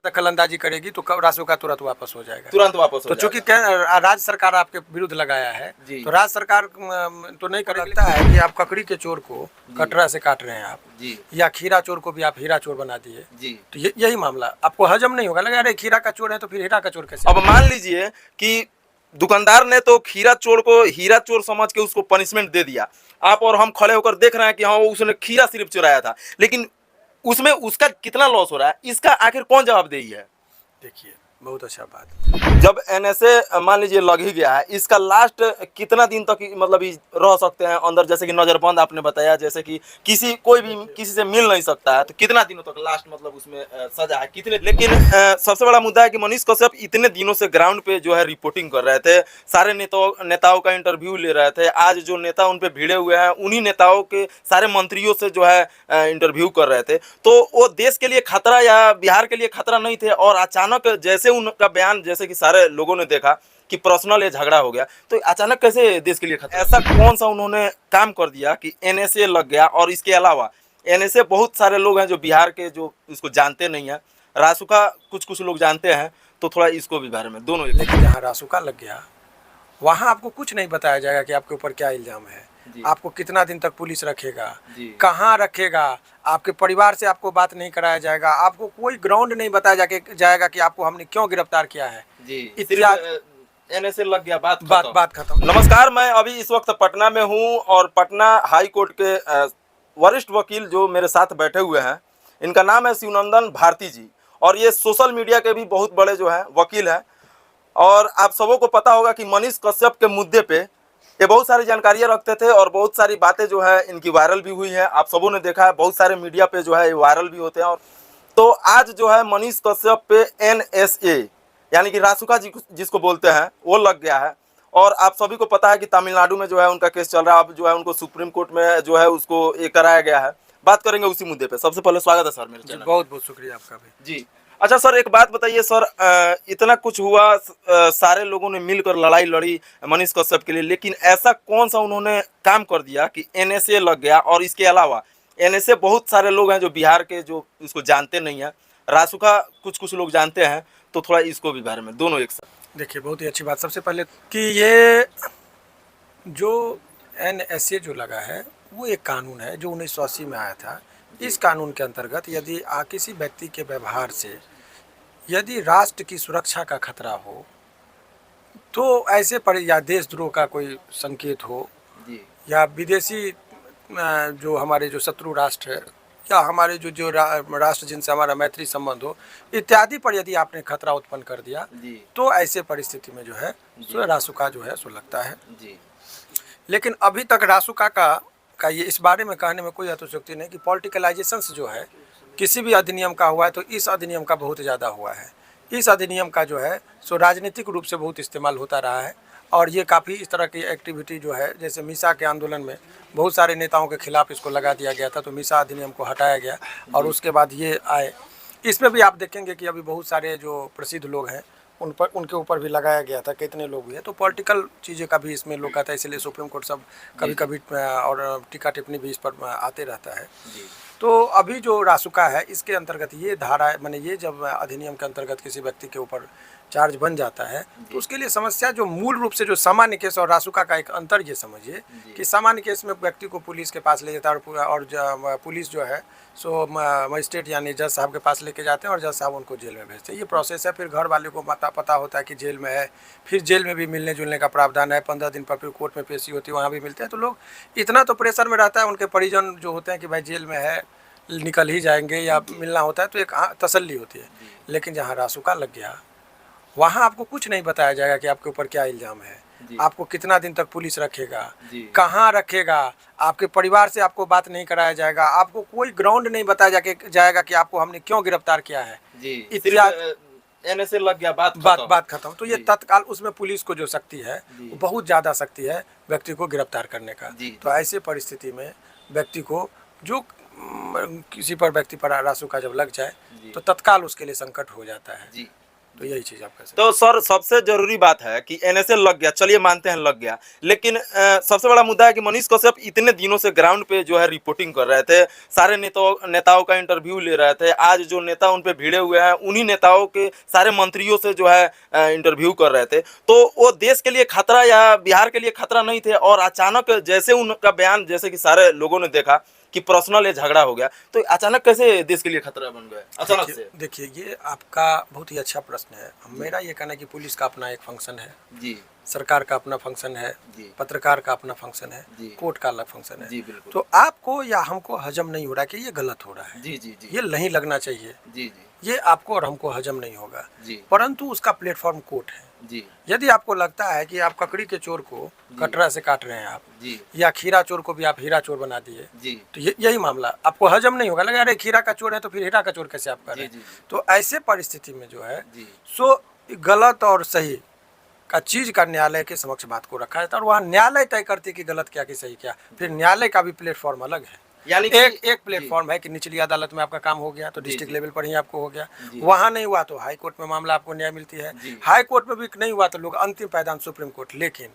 दखल अंदाजी करेगी तो रासुका तुरंत वापस हो जाएगा, तुरंत वापस हो तो चूंकि राज्य सरकार आपके विरुद्ध लगाया है जी। तो राज्य सरकार तो नहीं कर लगता है कि आप ककड़ी के चोर को कटरा से काट रहे हैं आप जी या खीरा चोर को भी आप हीरा चोर बना दिए, जी। तो यही मामला आपको हजम नहीं होगा, लगा अरे खीरा का चोर है तो फिर हीरा का चोर कैसे। अब मान लीजिए कि दुकानदार ने तो खीरा चोर को हीरा चोर समझ के उसको पनिशमेंट दे दिया, आप और हम खड़े होकर देख रहे हैं कि हाँ उसने खीरा सिर्फ चुराया था, लेकिन उसमें उसका कितना लॉस हो रहा है, इसका आखिर कौन जवाबदेही है। देखिए बहुत अच्छा बात, जब एनएसए मान लीजिए लग ही गया है, इसका लास्ट कितना दिन तक मतलब रह सकते हैं अंदर, जैसे कि नजरबंद आपने बताया, जैसे कि कोई भी किसी से मिल नहीं सकता है, तो कितना दिनों तक लास्ट मतलब उसमें सजा है कितने। लेकिन सबसे बड़ा मुद्दा है कि मनीष कश्यप इतने दिनों से ग्राउंड पे जो है रिपोर्टिंग कर रहे थे, सारे नेताओं का इंटरव्यू ले रहे थे, आज जो नेता उन पे भिड़े हुए हैं उन्हीं नेताओं के सारे मंत्रियों से जो है इंटरव्यू कर रहे थे, तो वो देश के लिए खतरा या बिहार के लिए खतरा नहीं थे, और अचानक जैसे उनका बयान जैसे कि सारे लोगों ने देखा कि पर्सनल ये झगड़ा हो गया, तो अचानक कैसे देश के लिए खतरा, ऐसा कौन सा उन्होंने काम कर दिया कि एनएसए लग गया। और इसके अलावा एनएसए बहुत सारे लोग हैं जो बिहार के जो इसको जानते नहीं है, रासुका कुछ लोग जानते हैं, तो थोड़ा इसको भी बारे में दोनों। लेकिन जहाँ रासुका लग गया वहाँ आपको कुछ नहीं बताया जाएगा कि आपके ऊपर क्या इल्जाम है, आपको कितना दिन तक पुलिस रखेगा, कहाँ रखेगा, आपके परिवार से आपको बात नहीं कराया जाएगा, आपको कोई ग्राउंड नहीं बताया जाएगा कि आपको हमने क्यों गिरफ्तार किया है, इत्यादि। एनएसए लग गया, बात खत्म। नमस्कार, मैं अभी इस वक्त पटना में हूँ और पटना हाई कोर्ट के वरिष्ठ वकील जो मेरे साथ बैठे हुए हैं, इनका नाम है शिवनंदन भारती जी, और ये सोशल मीडिया के भी बहुत बड़े जो हैं वकील हैं, और आप सबों को पता होगा कि मनीष कश्यप के मुद्दे पे ये बहुत सारी जानकारियां रखते थे और बहुत सारी बातें जो है इनकी वायरल भी हुई है, आप सबों ने देखा है, बहुत सारे मीडिया पे जो है ये वायरल भी होते हैं। और तो आज जो है मनीष कश्यप पे एनएसए यानी कि रासुका जिसको बोलते हैं वो लग गया है, और आप सभी को पता है कि तमिलनाडु में जो है उनका केस चल रहा है, अब जो है उनको सुप्रीम कोर्ट में जो है उसको ये कराया गया है। बात करेंगे उसी मुद्दे पे। सबसे पहले स्वागत है सर मेरे चैनल। बहुत बहुत शुक्रिया आपका भी जी। अच्छा सर, एक बात बताइए सर, इतना कुछ हुआ, सारे लोगों ने मिलकर लड़ाई लड़ी मनीष कश्यप के लिए, लेकिन ऐसा कौन सा उन्होंने काम कर दिया कि एनएसए लग गया। और इसके अलावा एनएसए बहुत सारे लोग हैं जो बिहार के जो इसको जानते नहीं हैं, रासुका कुछ लोग जानते हैं, तो थोड़ा इसको भी बारे में दोनों एक साथ। देखिए बहुत ही अच्छी बात, सबसे पहले कि ये जो एनएसए जो लगा है वो एक कानून है जो 1980 में आया था। इस कानून के अंतर्गत यदि किसी व्यक्ति के व्यवहार से यदि राष्ट्र की सुरक्षा का खतरा हो, तो ऐसे पर या देशद्रोह का कोई संकेत हो, या विदेशी जो हमारे जो शत्रु राष्ट्र है या हमारे जो राष्ट्र जिनसे हमारा मैत्री संबंध हो इत्यादि पर यदि आपने खतरा उत्पन्न कर दिया, तो ऐसे परिस्थिति में जो है सो रासुका जो है सो लगता है। लेकिन अभी तक रासुका का ये इस बारे में कहने में कोई अतिशयोक्ति नहीं कि पॉलिटिकलाइजेशन जो है किसी भी अधिनियम का हुआ है, तो इस अधिनियम का बहुत ज़्यादा हुआ है। इस अधिनियम का जो है सो राजनीतिक रूप से बहुत इस्तेमाल होता रहा है, और ये काफ़ी इस तरह की एक्टिविटी जो है, जैसे मीसा के आंदोलन में बहुत सारे नेताओं के खिलाफ इसको लगा दिया गया था, तो मीसा अधिनियम को हटाया गया और उसके बाद ये आए। इसमें भी आप देखेंगे कि अभी बहुत सारे जो प्रसिद्ध लोग हैं उनके ऊपर भी लगाया गया था, कितने लोग हुए, तो पॉलिटिकल चीज़ें का भी इसमें लोग आता है, इसलिए सुप्रीम कोर्ट सब कभी और टीका टिप्पणी भी इस पर आते रहता है। तो अभी जो रासुका है इसके अंतर्गत ये धारा माने ये जब अधिनियम के अंतर्गत किसी व्यक्ति के ऊपर चार्ज बन जाता है, तो उसके लिए समस्या जो मूल रूप से जो सामान्य केस और रासुका का एक अंतर ये समझिए कि सामान्य केस में व्यक्ति को पुलिस के पास ले जाता है और पुलिस जो है सो मजिस्ट्रेट यानी जज साहब के पास लेके जाते हैं और जज साहब उनको जेल में भेजते हैं। ये प्रोसेस है, फिर घर वाले को पता होता है कि जेल में है, फिर जेल में भी मिलने जुलने का प्रावधान है, 15 दिन पर फिर कोर्ट में पेशी होती है, वहाँ भी मिलते हैं। तो लोग इतना तो प्रेशर में रहता है, उनके परिजन जो होते हैं कि भाई जेल में है निकल ही जाएंगे या मिलना होता है, तो एक तसल्ली होती है। लेकिन जहाँ रासुका लग गया वहाँ आपको कुछ नहीं बताया जाएगा कि आपके ऊपर क्या इल्ज़ाम है, आपको कितना दिन तक पुलिस रखेगा, कहाँ रखेगा, आपके परिवार से आपको बात नहीं कराया जाएगा, आपको कोई ग्राउंड नहीं बताया जाएगा कि आपको हमने क्यों गिरफ्तार किया है, इत्यादि। एनएसए लग गया, बात खत्म। तो ये तत्काल उसमें पुलिस को जो शक्ति है वो बहुत ज़्यादा शक्ति है व्यक्ति को गिरफ्तार करने का। तो ऐसे परिस्थिति में व्यक्ति को जो किसी पर व्यक्ति पर रासुका जब लग जाए तो तत्काल उसके लिए संकट हो जाता है। तो यही चीज़ आप कह सकते तो सर सबसे जरूरी बात है कि एनएसए लग गया, चलिए मानते हैं लग गया, लेकिन सबसे बड़ा मुद्दा है कि मनीष कश्यप इतने दिनों से ग्राउंड पे जो है रिपोर्टिंग कर रहे थे, सारे नेताओं का इंटरव्यू ले रहे थे। आज जो नेता उन पे भिड़े हुए हैं उन्हीं नेताओं के सारे मंत्रियों से जो है इंटरव्यू कर रहे थे, तो वो देश के लिए खतरा या बिहार के लिए खतरा नहीं थे। और अचानक जैसे उनका बयान, जैसे कि सारे लोगों ने देखा कि पर्सनल ये झगड़ा हो गया, तो अचानक कैसे देश के लिए खतरा बन गया अचानक हैं। से? देखिए ये आपका बहुत ही अच्छा प्रश्न है। मेरा ये कहना है कि पुलिस का अपना एक फंक्शन है, जी सरकार का अपना फंक्शन है, जी पत्रकार का अपना फंक्शन है, जी कोर्ट का अलग फंक्शन है। जी बिल्कुल। तो आपको या हमको हजम नहीं हो रहा कि ये गलत हो रहा है, जी जी जी ये नहीं लगना चाहिए, जी जी ये आपको और हमको हजम नहीं होगा, जी परंतु उसका प्लेटफॉर्म कोर्ट है। जी यदि आपको लगता है कि आप ककड़ी के चोर को कटरा से काट रहे हैं आप, जी या खीरा चोर को भी आप हीरा चोर बना दिए, जी तो यही मामला आपको हजम नहीं होगा, लगा अरे खीरा का चोर है तो फिर हीरा का चोर कैसे आप कर रहे जी हैं। जी तो ऐसे परिस्थिति में जो है जी सो गलत और सही का चीज का न्यायालय के समक्ष बात को रखा जाता है और वहाँ न्यायालय तय करती है कि गलत क्या कि सही क्या। फिर न्यायालय का भी प्लेटफॉर्म अलग है। यानी एक प्लेटफॉर्म है कि निचली अदालत में आपका काम हो गया तो डिस्ट्रिक्ट लेवल पर ही आपको हो गया, वहाँ नहीं हुआ तो हाई कोर्ट में मामला आपको न्याय मिलती है, हाई कोर्ट में भी नहीं हुआ तो लोग अंतिम पायदान सुप्रीम कोर्ट। लेकिन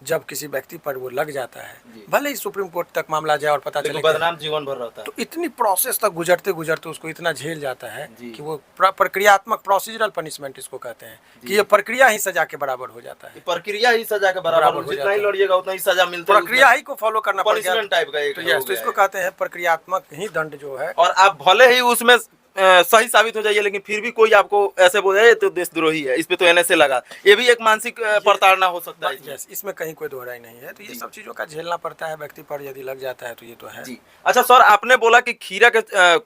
जब किसी व्यक्ति पर वो लग जाता है, भले ही सुप्रीम कोर्ट तक मामला जाए और पता चले बदनाम जीवन भर रहता है, तो इतनी प्रोसेस तक गुजरते गुजरते उसको इतना झेल जाता है कि वो प्रक्रियात्मक प्रोसीजरल पनिशमेंट इसको कहते हैं कि ये प्रक्रिया ही सजा के बराबर हो जाता है। प्रक्रिया ही सजा के बराबर हो, जितना ही लड़िएगा उतना ही सजा मिलता है, प्रक्रिया ही को फॉलो करना पड़ेगा, पनिशमेंट टाइप का एक तो हो यस, तो गया इसको है। कहते हैं प्रक्रियात्मक ही दंड जो है। और आप भले ही उसमें सही साबित हो जाइए, लेकिन फिर भी कोई आपको ऐसे बोले ये तो देशद्रोही है, इस पे तो एनएसए लगा, ये भी एक मानसिक प्रताड़ना हो सकता है। यस, इसमें कहीं कोई दोहराई नहीं है। तो ये सब चीजों का झेलना पड़ता है व्यक्ति पर, यदि लग जाता है तो ये तो है जी। अच्छा सर, आपने बोला कि खीरा के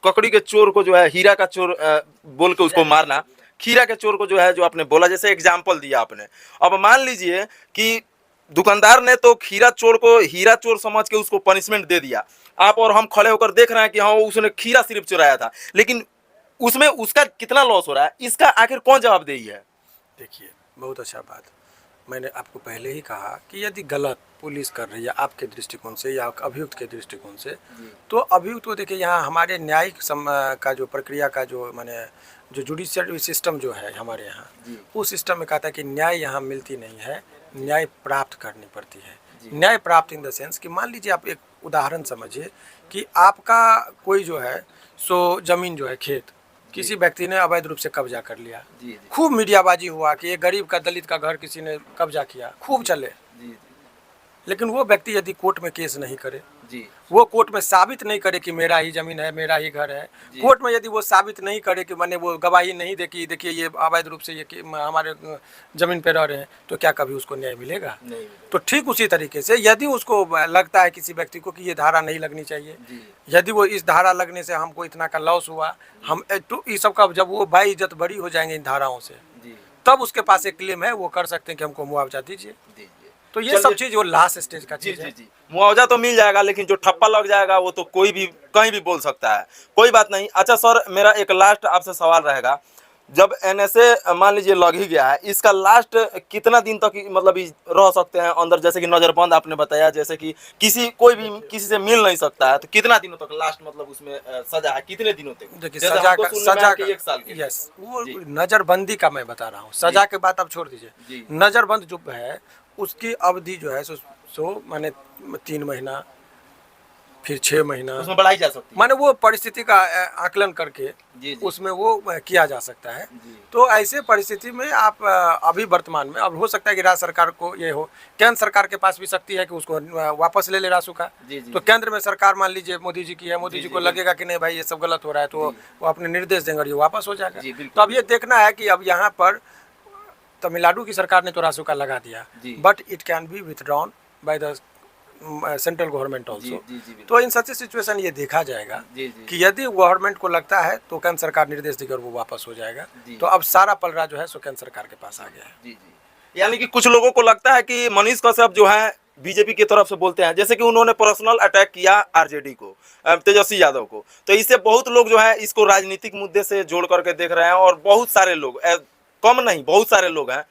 ककड़ी के चोर को जो है हीरा का चोर बोल के उसको मारना, खीरा के चोर को जो है, जो आपने बोला, जैसे एग्जाम्पल दिया आपने। अब मान लीजिए कि दुकानदार ने तो खीरा चोर को हीरा चोर समझ के उसको पनिशमेंट दे दिया, आप और हम खड़े होकर देख रहे हैं कि हाँ उसने खीरा सिर्फ चुराया था, लेकिन उसमें उसका कितना लॉस हो रहा है, इसका आखिर कौन जवाबदेही है? देखिए बहुत अच्छा बात, मैंने आपको पहले ही कहा कि यदि गलत पुलिस कर रही है आपके दृष्टिकोण से या अभियुक्त के दृष्टिकोण से, तो अभियुक्त को देखिए यहाँ हमारे न्यायिक का जो प्रक्रिया का जो माने जो जुडिशियल सिस्टम जो है हमारे यहाँ, उस सिस्टम में कहता है कि न्याय यहाँ मिलती नहीं है, न्याय प्राप्त करनी पड़ती है। न्याय प्राप्त इन द सेंस कि मान लीजिए आप एक उदाहरण समझिए कि आपका कोई जो है सो जमीन जो है खेत किसी व्यक्ति ने अवैध रूप से कब्जा कर लिया, खूब मीडियाबाजी हुआ कि एक गरीब का दलित का घर किसी ने कब्जा किया, खूब चले, लेकिन वो व्यक्ति यदि कोर्ट में केस नहीं करे, वो कोर्ट में साबित नहीं करे कि मेरा ही जमीन है, मेरा ही घर है, कोर्ट में यदि वो साबित नहीं करे कि मैंने वो गवाही नहीं दे कि देखिए ये अवैध रूप से ये हमारे जमीन पे रह रहे हैं, तो क्या कभी उसको न्याय मिलेगा? तो ठीक उसी तरीके से यदि उसको लगता है किसी व्यक्ति को कि ये धारा नहीं लगनी चाहिए, यदि वो इस धारा लगने से हमको इतना का लॉस हुआ, हम तो इस सब का जब वो भाई इज्जत बड़ी हो जाएंगे इन धाराओं से, तब उसके पास एक क्लेम है, वो कर सकते हैं कि हमको मुआवजा दीजिए। तो ये सब चीज वो लास्ट स्टेज का चीज है। मुआवजा तो मिल जाएगा, लेकिन जो ठप्पा लग जाएगा वो तो कोई भी कहीं भी बोल सकता है, कोई बात नहीं। अच्छा सर, मेरा एक लास्ट आपसे सवाल रहेगा, जब एनएसए मान लीजिए लग ही गया है, इसका लास्ट कितना दिन तक मतलब रह सकते हैं अंदर? जैसे कि नजरबंद आपने बताया, जैसे कि कोई भी किसी से मिल नहीं सकता है, तो कितना दिनों तक लास्ट मतलब उसमें सजा है, कितने दिनों तक? देखिए सजा का एक साल की। यस, वो नजरबंदी का मैं बता रहा हूँ, सजा के बाद आप छोड़ दीजिए। नजरबंद जो है उसकी अवधि जो है सो माने 3 महीना, फिर 6 महीना, उसमें बढ़ाई जा सकती है, माने वो परिस्थिति का आकलन करके उसमें वो किया जा सकता है। तो ऐसे परिस्थिति में आप अभी वर्तमान में अब हो सकता है कि राज्य सरकार को ये हो, केंद्र सरकार के पास भी शक्ति है कि उसको वापस ले ले रासू का। तो केंद्र में सरकार मान लीजिए मोदी जी की है, मोदी जी को लगेगा कि नहीं भाई ये सब गलत हो रहा है, तो वो अपने निर्देश देंगे और ये वापस हो जाएगा। तो अब ये देखना है कि अब यहाँ पर तमिलनाडु की सरकार ने तो रासुका लगा दिया, but it can be withdrawn by the central government also. तो इन सच सिचुएशन ये देखा जाएगा कि यदि गवर्नमेंट को लगता है तो केंद्र सरकार निर्देश देगी और वो वापस हो जाएगा। तो अब सारा पलड़ा जो है सो केंद्र सरकार के पास आ गया है। यानी कि कुछ लोगों को लगता है कि मनीष कश्यप जो है बीजेपी की तरफ से बोलते हैं, जैसे कि उन्होंने पर्सनल अटैक किया आरजेडी को, तेजस्वी यादव को, तो इससे बहुत लोग जो है इसको राजनीतिक मुद्दे से जोड़ करके देख रहे हैं, और बहुत सारे लोग, कम नहीं बहुत सारे लोग हैं।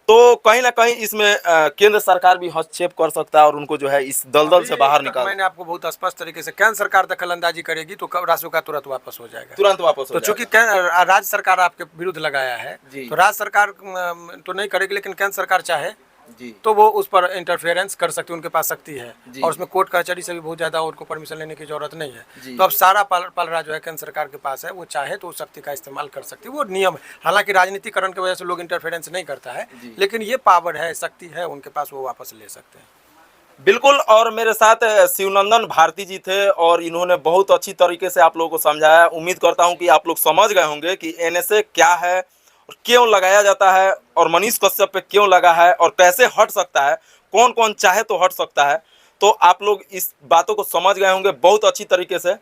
तो कहीं ना कहीं इसमें केंद्र सरकार भी हस्तक्षेप कर सकता है और उनको जो है इस दलदल से बाहर अभी तक निकाल मैंने आपको बहुत स्पष्ट तरीके से, केंद्र सरकार दखल अंदाजी करेगी तो रासुका तुरंत वापस हो जाएगा। तुरंत वापस तो हो चूंकि जाएगा। राज्य सरकार आपके विरुद्ध लगाया है, जी। तो राज्य सरकार तो नहीं करेगी, लेकिन केंद्र सरकार चाहे जी तो वो उस पर इंटरफेरेंस कर सकती है, उनके पास शक्ति है। जी। और उसमें कोर्ट कचहरी से भी बहुत ज़्यादा उनको परमिशन लेने की जरूरत नहीं है। जी। तो अब सारा पलड़ा जो है केंद्र सरकार के पास है, वो चाहे तो उस शक्ति का इस्तेमाल कर सकती है, वो नियम है। हालांकि राजनीतिकरण की वजह से लोग इंटरफेरेंस नहीं करता है, लेकिन ये पावर है, शक्ति है उनके पास, वो वापस ले सकते हैं। बिल्कुल। और मेरे साथ शिवनंदन भारती जी थे और इन्होंने बहुत अच्छी तरीके से आप लोगों को समझाया। उम्मीद करता हूं कि आप लोग समझ गए होंगे कि एनएसए क्या है और क्यों लगाया जाता है और मनीष कश्यप पे क्यों लगा है और कैसे हट सकता है, कौन कौन चाहे तो हट सकता है। तो आप लोग इस बातों को समझ गए होंगे बहुत अच्छी तरीके से।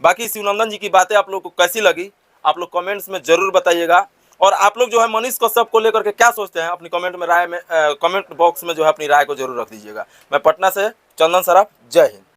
बाकी शिवनंदन जी की बातें आप लोग को कैसी लगी, आप लोग कमेंट्स में जरूर बताइएगा। और आप लोग जो है मनीष कश्यप को लेकर के क्या सोचते हैं, अपनी कमेंट में कमेंट बॉक्स में जो है अपनी राय को जरूर रख दीजिएगा। मैं पटना से चंदन सराफ, जय हिंद।